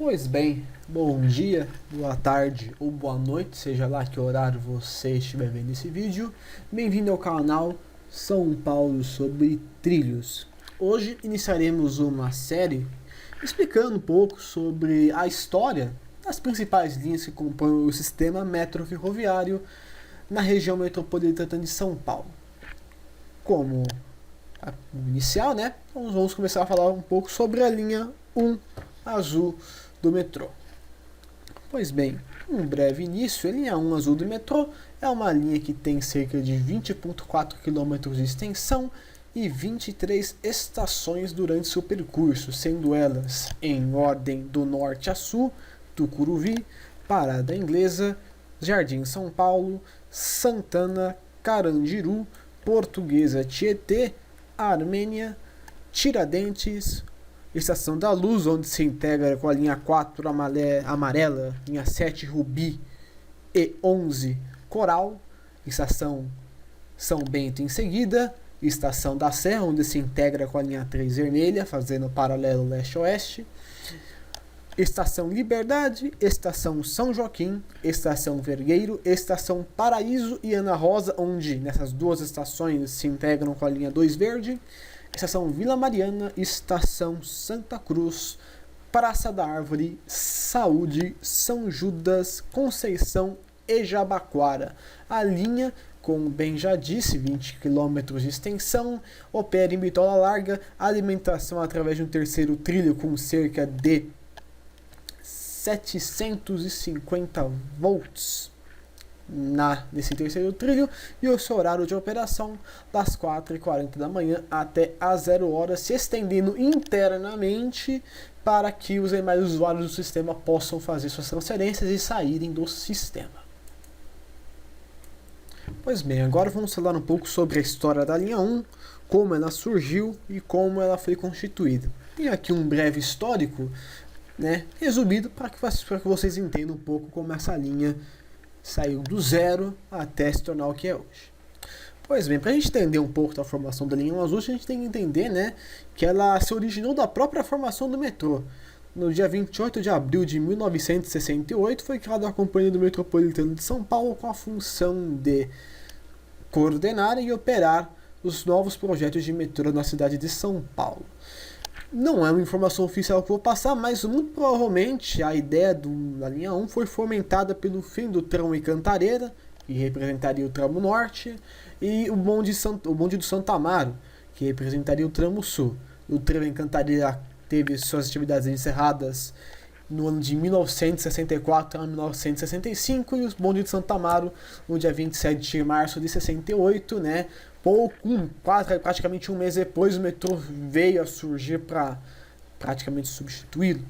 Pois bem, bom dia, boa tarde ou boa noite, seja lá que horário você estiver vendo esse vídeo. Bem-vindo ao canal São Paulo sobre Trilhos. Hoje iniciaremos uma série explicando um pouco sobre a história das principais linhas que compõem o sistema metro-ferroviário na região metropolitana de São Paulo. Como inicial, né? Vamos começar a falar um pouco sobre a linha 1 azul do metrô. Pois bem, um breve início, a linha 1 azul do metrô é uma linha que tem cerca de 20,4 km de extensão e 23 estações durante seu percurso, sendo elas em ordem do norte a sul: Tucuruvi, Parada Inglesa, Jardim São Paulo, Santana, Carandiru, Portuguesa Tietê, Armênia, Tiradentes, Estação da Luz, onde se integra com a linha 4 amarela, linha 7 Rubi e 11 Coral, Estação São Bento em seguida, Estação da Serra, onde se integra com a linha 3 vermelha, fazendo paralelo leste-oeste, Estação Liberdade, Estação São Joaquim, Estação Vergueiro, Estação Paraíso e Ana Rosa, onde nessas duas estações se integram com a linha 2 verde, Estação Vila Mariana, Estação Santa Cruz, Praça da Árvore, Saúde, São Judas, Conceição e Jabaquara. A linha, como bem já disse, 20 km de extensão, opera em bitola larga, alimentação através de um terceiro trilho com cerca de 750 volts nesse terceiro trilho, e o seu horário de operação das 4h40 da manhã até as 0 horas, se estendendo internamente para que os demais usuários do sistema possam fazer suas transferências e saírem do sistema. Pois bem, agora vamos falar um pouco sobre a história da linha 1, como ela surgiu e como ela foi constituída. E aqui um breve histórico, resumido, para que vocês entendam um pouco como essa linha saiu do zero até se tornar o que é hoje. Pois bem, para a gente entender um pouco da formação da linha 1 azul, a gente tem que entender, que ela se originou da própria formação do metrô. No dia 28 de abril de 1968 foi criada a Companhia do Metropolitano de São Paulo com a função de coordenar e operar os novos projetos de metrô na cidade de São Paulo. Não é uma informação oficial que eu vou passar, mas muito provavelmente a ideia da linha 1 foi fomentada pelo fim do tramo em Cantareira, que representaria o tramo norte, e o bonde do Santo Amaro, que representaria o tramo sul. O tramo em Cantareira teve suas atividades encerradas no ano de 1964 a 1965, e os bondes de Santo Amaro no dia 27 de março de 68, praticamente um mês depois, o metrô veio a surgir para praticamente substituí-lo.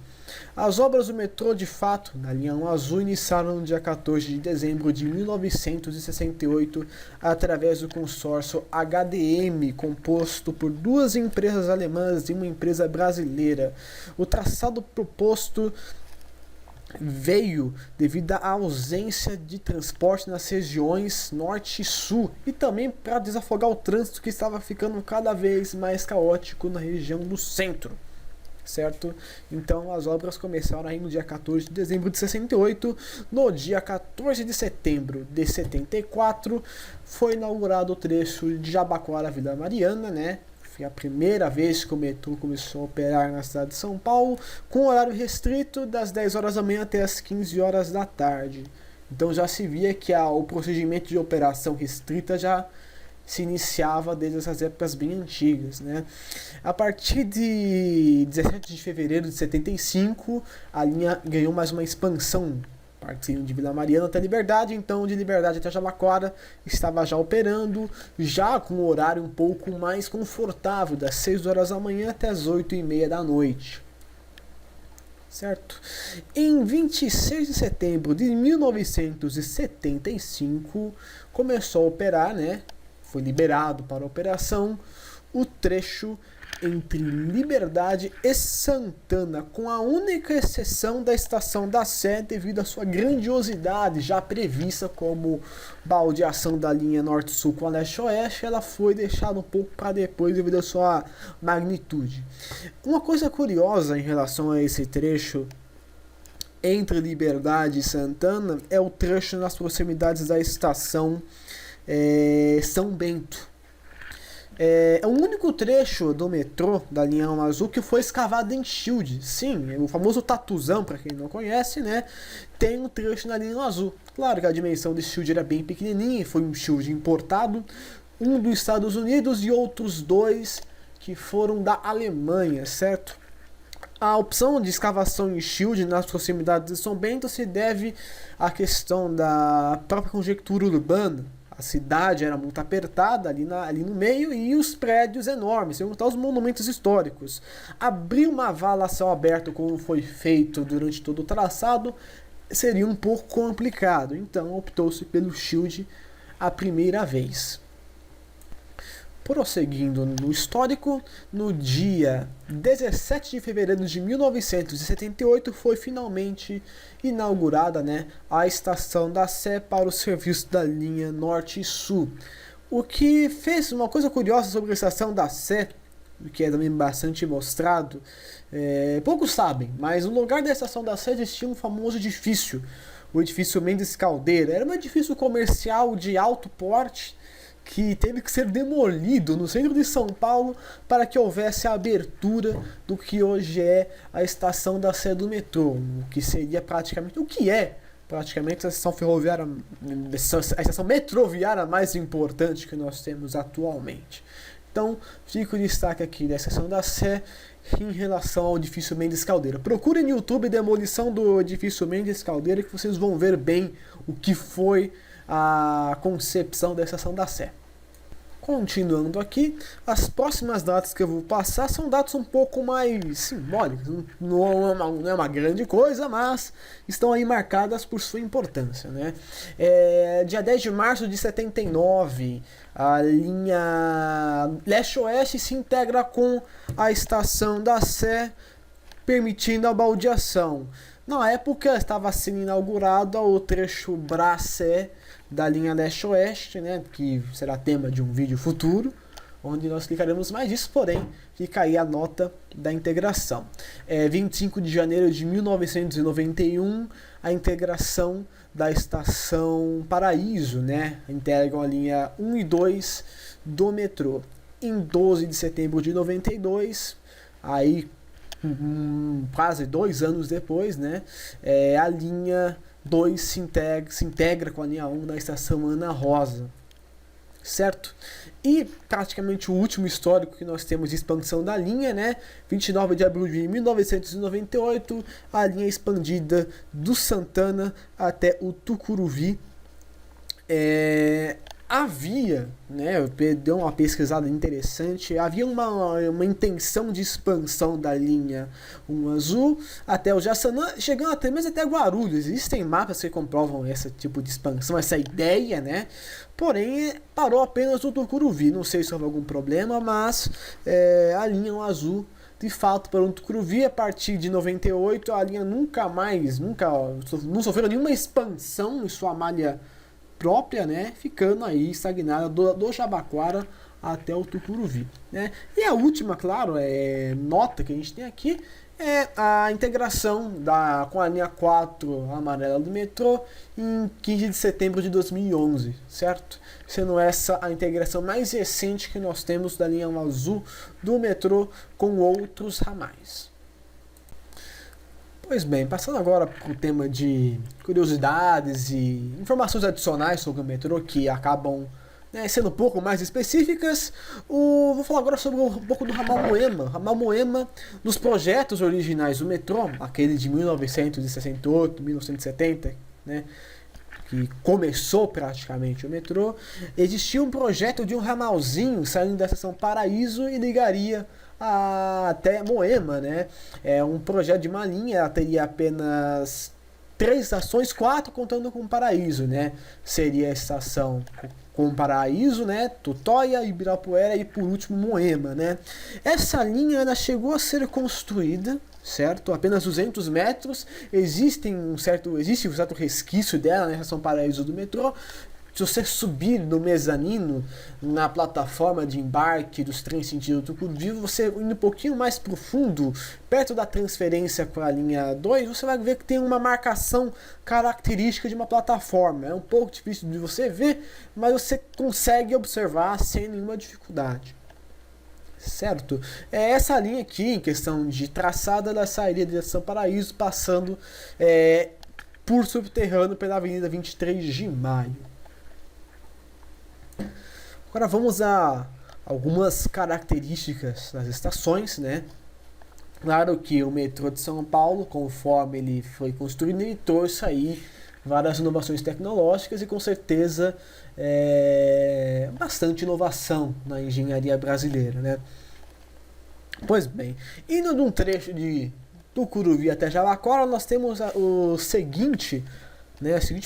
As obras do metrô, de fato, na linha 1 azul, iniciaram no dia 14 de dezembro de 1968, através do consórcio HDM, composto por duas empresas alemãs e uma empresa brasileira. O traçado proposto veio devido à ausência de transporte nas regiões norte e sul, e também para desafogar o trânsito que estava ficando cada vez mais caótico na região do centro, certo? Então as obras começaram aí no dia 14 de dezembro de 68. No dia 14 de setembro de 74 foi inaugurado o trecho de Jabaquara a Vila Mariana, Foi a primeira vez que o metrô começou a operar na cidade de São Paulo, com horário restrito das 10 horas da manhã até as 15 horas da tarde. Então já se via que o procedimento de operação restrita já se iniciava desde essas épocas bem antigas, A partir de 17 de fevereiro de 75, a linha ganhou mais uma expansão, partindo de Vila Mariana até Liberdade. Então de Liberdade até Jabaquara estava já operando, já com um horário um pouco mais confortável, das 6 horas da manhã até as 8h30 da noite, certo? Em 26 de setembro de 1975 começou a operar, foi liberado para operação o trecho entre Liberdade e Santana, com a única exceção da Estação da Sé, devido à sua grandiosidade, já prevista como baldeação da linha norte-sul com a leste-oeste. Ela foi deixada um pouco para depois devido à sua magnitude. Uma coisa curiosa em relação a esse trecho entre Liberdade e Santana é o trecho nas proximidades da estação São Bento. É o único trecho do metrô da linha azul que foi escavado em shield. Sim, o famoso tatuzão, para quem não conhece, né? Tem um trecho na linha azul. Claro que a dimensão desse shield era bem pequenininha, foi um shield importado, um dos Estados Unidos e outros dois que foram da Alemanha, certo? A opção de escavação em shield nas proximidades de São Bento se deve à questão da própria conjectura urbana. A cidade era muito apertada ali no meio e os prédios enormes, sem contar os monumentos históricos. Abrir uma vala a céu aberto, como foi feito durante todo o traçado, seria um pouco complicado. Então optou-se pelo shield a primeira vez. Prosseguindo no histórico, no dia 17 de fevereiro de 1978 foi finalmente inaugurada, né, a estação da Sé para o serviço da linha Norte e Sul. O que fez uma coisa curiosa sobre a estação da Sé, que é também bastante mostrado, poucos sabem, mas no lugar da estação da Sé existia um famoso edifício, o edifício Mendes Caldeira. Era um edifício comercial de alto porte, que teve que ser demolido no centro de São Paulo para que houvesse a abertura do que hoje é a estação da Sé do metrô, o que seria praticamente, a estação ferroviária, a estação metroviária mais importante que nós temos atualmente. Então, fica o destaque aqui da estação da Sé em relação ao edifício Mendes Caldeira. Procurem no YouTube demolição do edifício Mendes Caldeira que vocês vão ver bem o que foi a concepção da estação da Sé. Continuando aqui, as próximas datas que eu vou passar são datas um pouco mais simbólicas, não é uma grande coisa, mas estão aí marcadas por sua importância, né? Dia 10 de março de 79, a linha leste-oeste se integra com a estação da Sé, permitindo a baldeação. Na época estava sendo inaugurado o trecho Brá-Sé da linha leste-oeste, né, que será tema de um vídeo futuro, onde nós explicaremos mais disso, porém, fica aí a nota da integração. 25 de janeiro de 1991, a integração da estação Paraíso, né, integram a linha 1 e 2 do metrô. Em 12 de setembro de 92, aí quase 2 anos depois, né, a linha 2 se integra com a linha 1 da estação Ana Rosa, certo? E praticamente o último histórico que nós temos de expansão da linha, né? 29 de abril de 1998, a linha expandida do Santana até o Tucuruvi. Havia, né, eu dei uma pesquisada interessante, havia uma intenção de expansão da linha 1 azul até o Jaçanã, chegando até mesmo até Guarulhos. Existem mapas que comprovam esse tipo de expansão, essa ideia, né? Porém, parou apenas no Tucuruvi. Não sei se houve algum problema, mas a linha 1 azul, de fato, para o Tucuruvi, a partir de 98, a linha não sofreu nenhuma expansão em sua malha própria, né, ficando aí estagnada do Jabaquara até o Tucuruvi, né? E a última, claro, nota que a gente tem aqui é a integração com a linha 4 amarela do metrô em 15 de setembro de 2011, certo? Sendo essa a integração mais recente que nós temos da linha azul do metrô com outros ramais. Pois bem, passando agora para o tema de curiosidades e informações adicionais sobre o metrô que acabam, né, sendo um pouco mais específicas, vou falar agora sobre um pouco do ramal Moema. Ramal Moema, nos projetos originais do metrô, aquele de 1968, 1970, né, que começou praticamente o metrô, existia um projeto de um ramalzinho saindo da estação Paraíso e ligaria até Moema, né? É um projeto de uma linha, ela teria apenas 3 estações, 4 contando com Paraíso, né? Seria a estação com Paraíso, né? Tutóia, Ibirapuera e por último Moema, né? Essa linha ela chegou a ser construída, certo? Apenas 200 metros, existe um certo resquício dela na estação Paraíso do metrô, Se você subir no mezanino, na plataforma de embarque dos trens sentido Tucuruvi, você indo um pouquinho mais profundo, perto da transferência com a linha 2, você vai ver que tem uma marcação característica de uma plataforma. É um pouco difícil de você ver, mas você consegue observar sem nenhuma dificuldade. Certo? Essa linha aqui, em questão de traçada, ela sairia de São Paraíso, passando por subterrâneo pela Avenida 23 de Maio. Agora vamos a algumas características das estações, né? Claro que o metrô de São Paulo, conforme ele foi construído, ele trouxe aí várias inovações tecnológicas e com certeza bastante inovação na engenharia brasileira, né? Pois bem, indo de um trecho de Tucuruvi até Jabaquara, nós temos o seguinte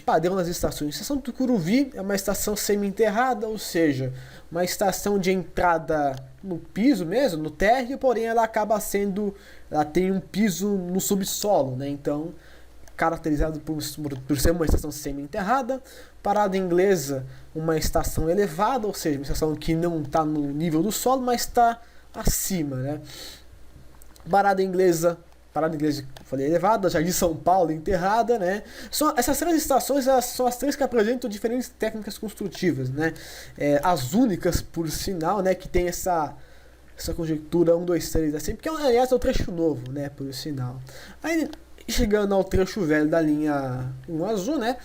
padrão das estações. A estação Tucuruvi é uma estação semi-enterrada, ou seja, uma estação de entrada no piso mesmo, no térreo, porém ela tem um piso no subsolo, né? Então, caracterizado por ser uma estação semi-enterrada. Parada Inglesa, uma estação elevada, ou seja, uma estação que não está no nível do solo, mas está acima, né? Parada Inglesa, falei elevada, Jardim São Paulo, enterrada, né? Essas três estações são as três que apresentam diferentes técnicas construtivas, né? As únicas, por sinal, né? Que tem essa conjectura 1, 2, 3, assim, porque aliás é o trecho novo, né? Por sinal. Aí, chegando ao trecho velho da linha 1 azul, né?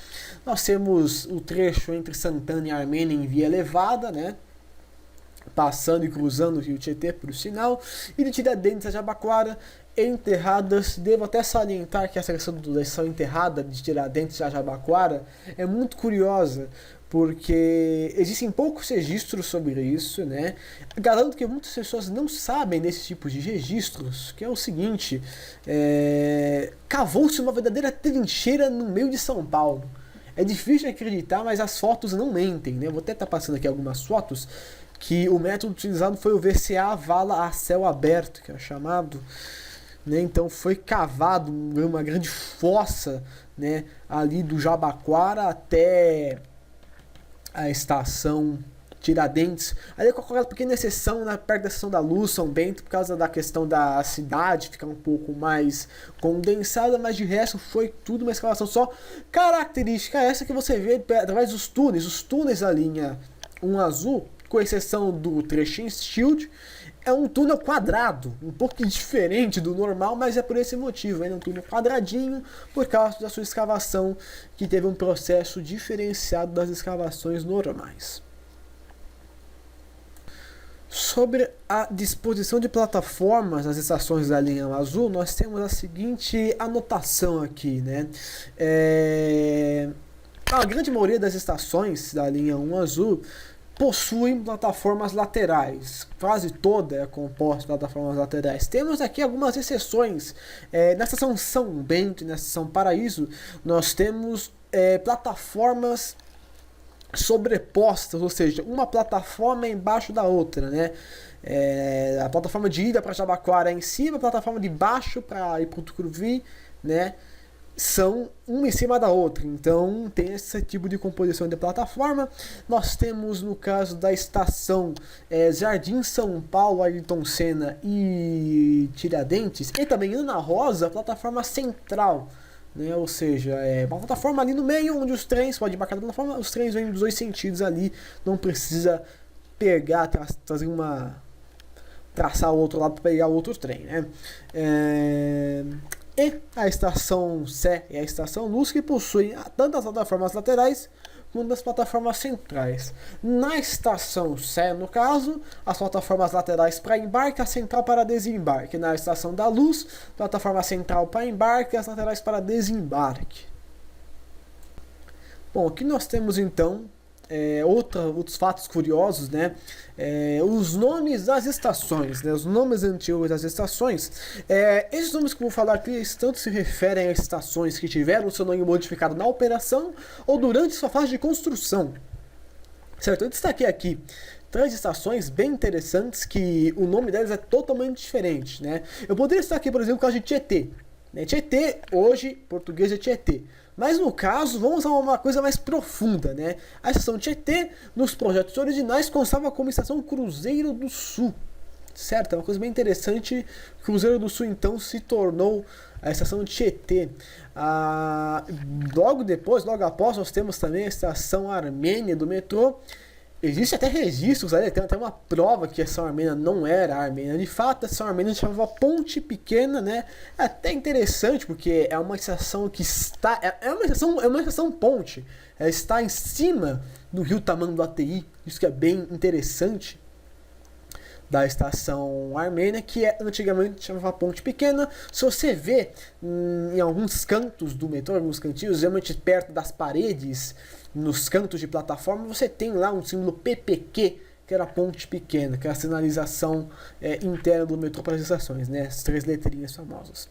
Nós temos o trecho entre Santana e Armênia em via elevada, né? Passando e cruzando o Rio Tietê, por sinal, e de Tiradentes a Jabaquara, enterradas. Devo até salientar que essa questão da estação enterrada de Tiradentes a Jabaquara é muito curiosa, porque existem poucos registros sobre isso, né? Garanto que muitas pessoas não sabem desse tipo de registros, que é o seguinte: cavou-se uma verdadeira trincheira no meio de São Paulo. É difícil de acreditar, mas as fotos não mentem, né? Vou até estar passando aqui algumas fotos, que o método utilizado foi o VCA vala a céu aberto, que é chamado, né? Então foi cavado uma grande fossa, né, ali do Jabaquara até a estação Tiradentes, ali com aquela pequena exceção, né, perto da estação da Luz, São Bento, por causa da questão da cidade ficar um pouco mais condensada, mas de resto foi tudo uma escavação só. Característica essa que você vê através dos túneis, os túneis da linha 1 azul, com exceção do trechinho Shield, é um túnel quadrado, um pouco diferente do normal, mas é por esse motivo, é um túnel quadradinho, por causa da sua escavação, que teve um processo diferenciado das escavações normais. Sobre a disposição de plataformas nas estações da linha azul, nós temos a seguinte anotação aqui, né? A grande maioria das estações da linha 1 azul possuem plataformas laterais. Quase toda é composta de plataformas laterais. Temos aqui algumas exceções. Na estação São Bento e na estação Paraíso, nós temos plataformas sobrepostas, ou seja, uma plataforma embaixo da outra, né? A plataforma de ida para Jabaquara é em cima, a plataforma de baixo para ir para o Tucuruvi, né? São uma em cima da outra, então tem esse tipo de composição de plataforma. Nós temos, no caso da estação Jardim São Paulo, Ayrton Senna e Tiradentes, e também Ana Rosa, a plataforma central, né? Ou seja, uma plataforma ali no meio, onde os trens, pode embarcar da plataforma, os trens vêm dos dois sentidos ali, não precisa pegar, traçar o outro lado para pegar o outro trem, né? E a estação Sé e a estação Luz, que possuem tanto as plataformas laterais quanto as plataformas centrais. Na estação Sé, no caso, as plataformas laterais para embarque, a central para desembarque. Na estação da Luz, plataforma central para embarque e as laterais para desembarque. Bom, aqui nós temos então outros fatos curiosos, né? Os nomes das estações, né? Os nomes antigos das estações. Esses nomes que eu vou falar aqui tanto se referem a estações que tiveram seu nome modificado na operação ou durante sua fase de construção. Certo? Eu destaquei aqui 3 estações bem interessantes que o nome delas é totalmente diferente, né? Eu poderia estar aqui, por exemplo, o caso de Tietê. né? Tietê, hoje, português é Tietê. Mas no caso, vamos usar uma coisa mais profunda, né? A estação Tietê, nos projetos originais, constava como estação Cruzeiro do Sul. Certo? É uma coisa bem interessante. Cruzeiro do Sul, então, se tornou a estação Tietê. Logo depois, logo após, nós temos também a estação Armênia do metrô. Existe até registros ali, tem até uma prova que a estação Armênia não era a Armênia. De fato, a estação Armênia se chamava Ponte Pequena, né? É até interessante, porque é uma estação que está... É uma estação ponte. Ela está em cima do rio Tamanduateí. Isso que é bem interessante da estação Armênia, que antigamente chamava Ponte Pequena. Se você vê em alguns cantos do metrô, alguns cantinhos, geralmente perto das paredes, nos cantos de plataforma, você tem lá um símbolo PPQ, que era Ponte Pequena, que é a sinalização interna do metrô para as estações, né? As 3 letrinhas famosas.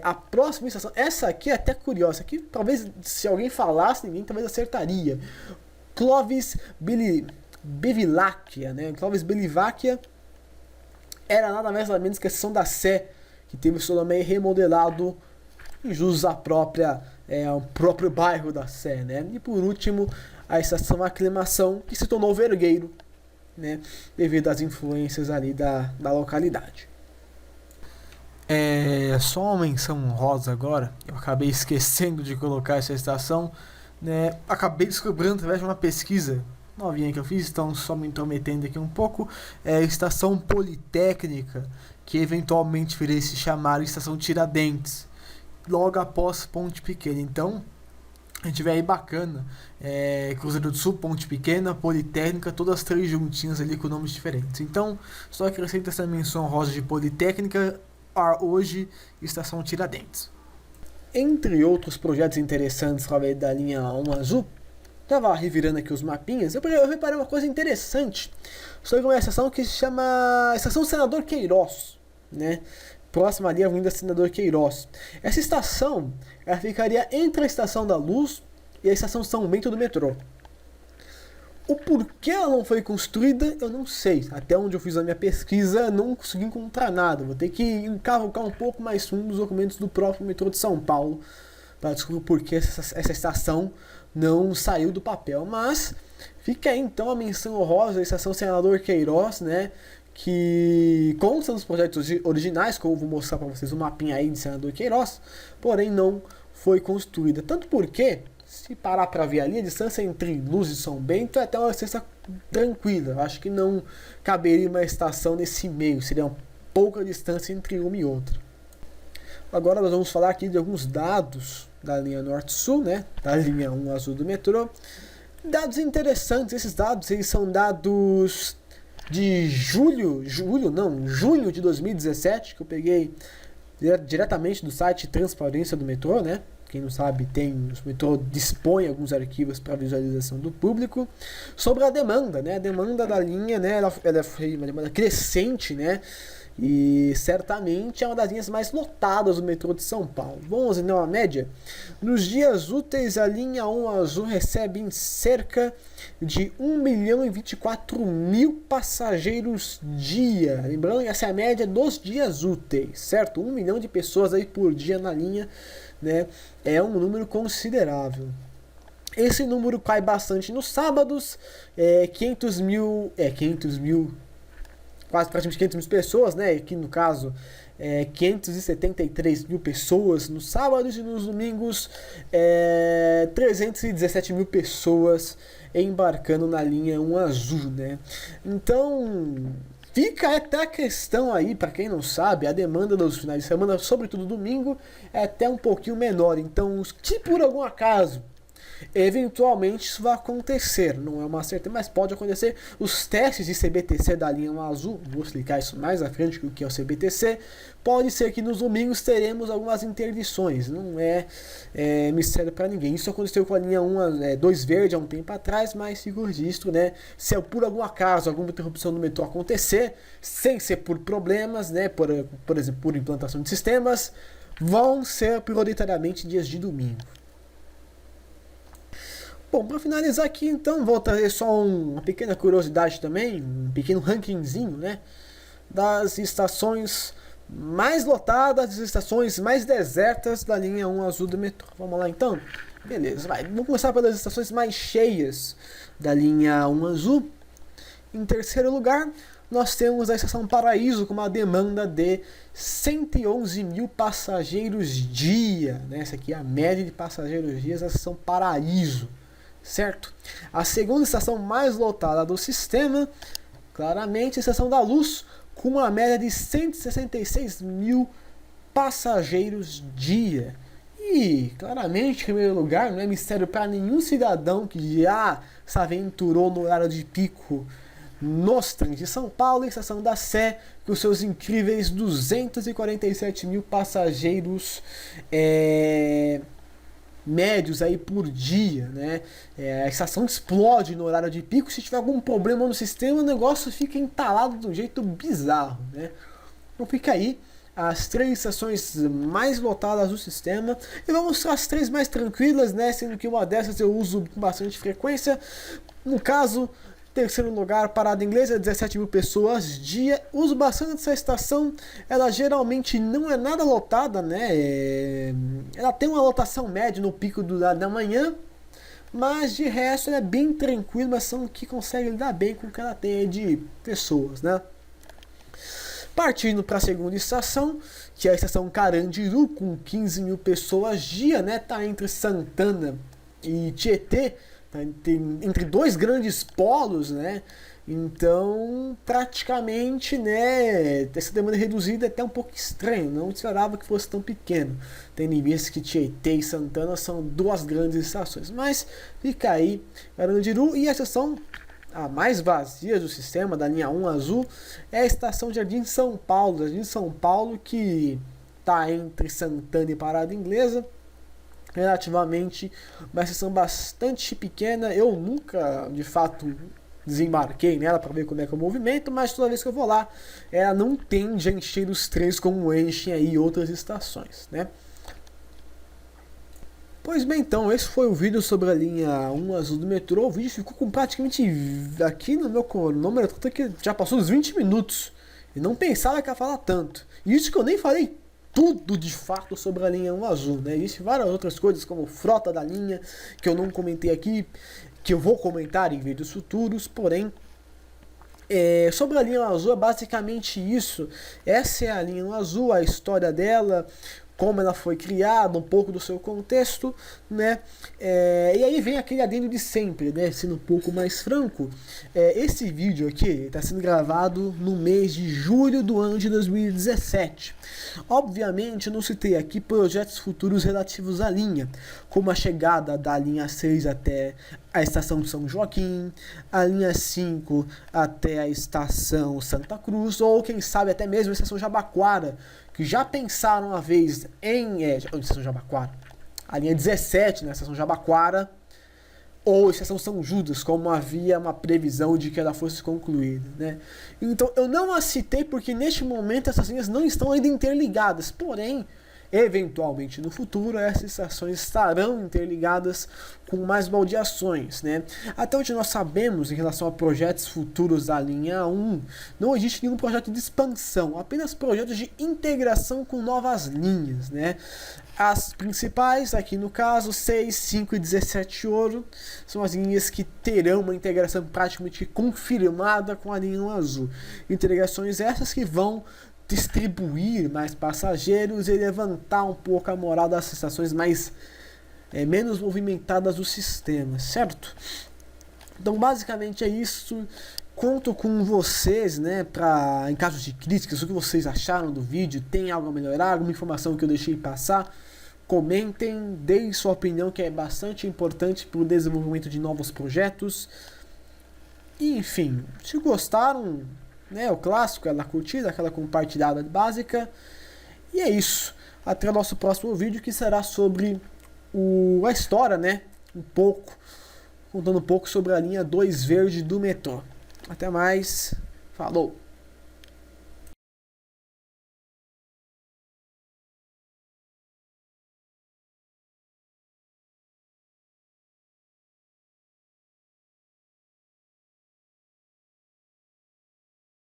A próxima estação, essa aqui é até curiosa, aqui talvez se alguém falasse, ninguém talvez acertaria. Clovis Bevilacqua, né? Clovis Bevilacqua era nada mais nada menos que a estação da Sé, que teve o seu nome remodelado em jus à própria, ao próprio bairro da Sé, né? E por último, a estação Aclimação, que se tornou Vergueiro, né? Devido às influências ali da localidade. Só uma menção honrosa agora, eu acabei esquecendo de colocar essa estação, né? Acabei descobrindo através de uma pesquisa novinha que eu fiz, então só me intrometendo aqui um pouco, Estação Politécnica, que eventualmente viria se chamar Estação Tiradentes, logo após Ponte Pequena. Então, a gente vê aí bacana, Cruzeiro do Sul, Ponte Pequena, Politécnica, todas as 3 juntinhas ali com nomes diferentes. Então, só acrescento essa menção rosa de Politécnica, hoje Estação Tiradentes. Entre outros projetos interessantes da linha 1 Azul, estava revirando aqui os mapinhas, eu reparei uma coisa interessante sobre uma estação que se chama Estação Senador Queiroz, né? Próxima ali à Avenida Senador Queiroz. Essa estação, ela ficaria entre a Estação da Luz e a Estação São Bento do metrô. O porquê ela não foi construída, eu não sei. Até onde eu fiz a minha pesquisa, não consegui encontrar nada. Vou ter que encavucar um pouco mais fundo nos documentos do próprio metrô de São Paulo para descobrir por que essa estação não saiu do papel. Mas fica aí então a menção honrosa da Estação Senador Queiroz, né? Que consta nos projetos originais, como eu vou mostrar para vocês um mapinha aí de Senador Queiroz, porém não foi construída. Tanto porque, se parar para ver ali, a distância entre Luz e São Bento é até uma distância tranquila. Eu acho que não caberia uma estação nesse meio, seria uma pouca distância entre uma e outra. Agora nós vamos falar aqui de alguns dados da linha Norte-Sul, né? Da linha 1 Azul do metrô. Dados interessantes, esses dados eles são dados de junho de 2017, que eu peguei diretamente do site Transparência do Metrô, né? Quem não sabe, o metrô dispõe alguns arquivos para visualização do público, sobre a demanda, né? A demanda da linha, né? Ela foi uma demanda crescente, né? E certamente é uma das linhas mais lotadas do metrô de São Paulo. Vamos então a média. Nos dias úteis, a linha 1 Azul recebe em cerca de 1.024.000 passageiros dia. Lembrando que essa é a média dos dias úteis, certo? 1 milhão de pessoas aí por dia na linha, né? É um número considerável. Esse número cai bastante nos sábados, 500 mil, quase praticamente 500 mil pessoas, né? Aqui no caso, 573 mil pessoas nos sábados, e nos domingos 317 mil pessoas embarcando na linha 1 Azul, né? Então, fica até a questão aí, para quem não sabe, a demanda dos finais de semana, sobretudo domingo, é até um pouquinho menor. Então, se por algum acaso eventualmente isso vai acontecer, não é uma certeza, mas pode acontecer. Os testes de CBTC da linha 1 Azul, vou explicar isso mais à frente, o que é o CBTC. Pode ser que nos domingos teremos algumas interdições, não é mistério para ninguém. Isso aconteceu com a linha 2 Verde há um tempo atrás, mas fica o registro, né? Se por algum acaso alguma interrupção do metrô acontecer, sem ser por problemas, né? Por exemplo, por implantação de sistemas, vão ser prioritariamente dias de domingo. Bom, para finalizar aqui, então, vou trazer só uma pequena curiosidade também, um pequeno rankingzinho, né, das estações mais lotadas, as estações mais desertas da linha 1 azul do metrô. Vamos lá então? Beleza, vai. Vamos começar pelas estações mais cheias da linha 1 azul. Em terceiro lugar, nós temos a estação Paraíso com uma demanda de 111 mil passageiros dia. Né? Essa aqui é a média de passageiros dias da estação Paraíso, certo? A segunda estação mais lotada do sistema, claramente, a estação da Luz, com uma média de 166 mil passageiros dia. E, claramente, em primeiro lugar, não é mistério para nenhum cidadão que já se aventurou no horário de pico nos trens de São Paulo, e estação da Sé, com seus incríveis 247 mil passageiros médios aí por dia, né? A estação explode no horário de pico. Se tiver algum problema no sistema, o negócio fica entalado de um jeito bizarro, né? Então fica aí as 3 estações mais lotadas do sistema, e vamos mostrar as 3 mais tranquilas, né? Sendo que uma dessas eu uso com bastante frequência. No caso, terceiro lugar, Parada Inglesa, 17 mil pessoas dia. Uso bastante essa estação. Ela geralmente não é nada lotada, né? Ela tem uma lotação média no pico da manhã, mas de resto ela é bem tranquila, uma estação que consegue lidar bem com o que ela tem de pessoas, né? Partindo para a segunda estação, que é a estação Carandiru, com 15 mil pessoas dia, né? Tá entre Santana e Tietê, tá entre 2 grandes polos, né? Então, praticamente, né, essa demanda reduzida é até um pouco estranho, não esperava que fosse tão pequeno, tendo em vista que Tietê e Santana são 2 grandes estações. Mas fica aí Carandiru. E a estação a mais vazia do sistema, da linha 1 azul, é a estação Jardim São Paulo. Jardim São Paulo, que está entre Santana e Parada Inglesa, relativamente uma estação bastante pequena. Eu nunca, de fato, desembarquei nela para ver como é que é o movimento, mas toda vez que eu vou lá, ela não tende a encher os trens como enchem aí outras estações, né? Pois bem, então, esse foi o vídeo sobre a linha 1 azul do metrô. O vídeo ficou com praticamente, aqui no meu cronômetro, que já passou dos 20 minutos. E não pensava que ia falar tanto. E isso que eu nem falei tudo de fato sobre a linha 1 azul, né? Existem várias outras coisas, como frota da linha, que eu não comentei aqui, que eu vou comentar em vídeos futuros, porém, sobre a linha 1 azul é basicamente isso. Essa é a linha 1 azul, a história dela, como ela foi criada, um pouco do seu contexto, né? E aí vem aquele adendo de sempre, né? Sendo um pouco mais franco, esse vídeo aqui está sendo gravado no mês de julho do ano de 2017. Obviamente, eu não citei aqui projetos futuros relativos à linha, como a chegada da linha 6 até a estação de São Joaquim, a linha 5 até a estação Santa Cruz, ou quem sabe até mesmo a estação Jabaquara, que já pensaram uma vez em estação Jabaquara, a linha 17 na estação Jabaquara, ou a estação São Judas, como havia uma previsão de que ela fosse concluída, né? Então eu não a citei porque neste momento essas linhas não estão ainda interligadas, porém, eventualmente no futuro essas estações estarão interligadas com mais baldeações, né? Até onde nós sabemos em relação a projetos futuros da linha 1, não existe nenhum projeto de expansão, apenas projetos de integração com novas linhas, né? As principais, aqui no caso, 6, 5 e 17 ouro, são as linhas que terão uma integração praticamente confirmada com a linha 1 azul. Integrações essas que vão distribuir mais passageiros e levantar um pouco a moral das estações menos movimentadas do sistema, certo? Então basicamente é isso. Conto com vocês, né, em casos de críticas, o que vocês acharam do vídeo, tem algo a melhorar, alguma informação que eu deixei passar, comentem, deem sua opinião, que é bastante importante para o desenvolvimento de novos projetos. E, enfim, se gostaram, né, o clássico, aquela curtida, aquela compartilhada básica. E é isso. Até o nosso próximo vídeo, que será sobre a história, né, contando um pouco sobre a linha 2 verde do metrô. Até mais, falou!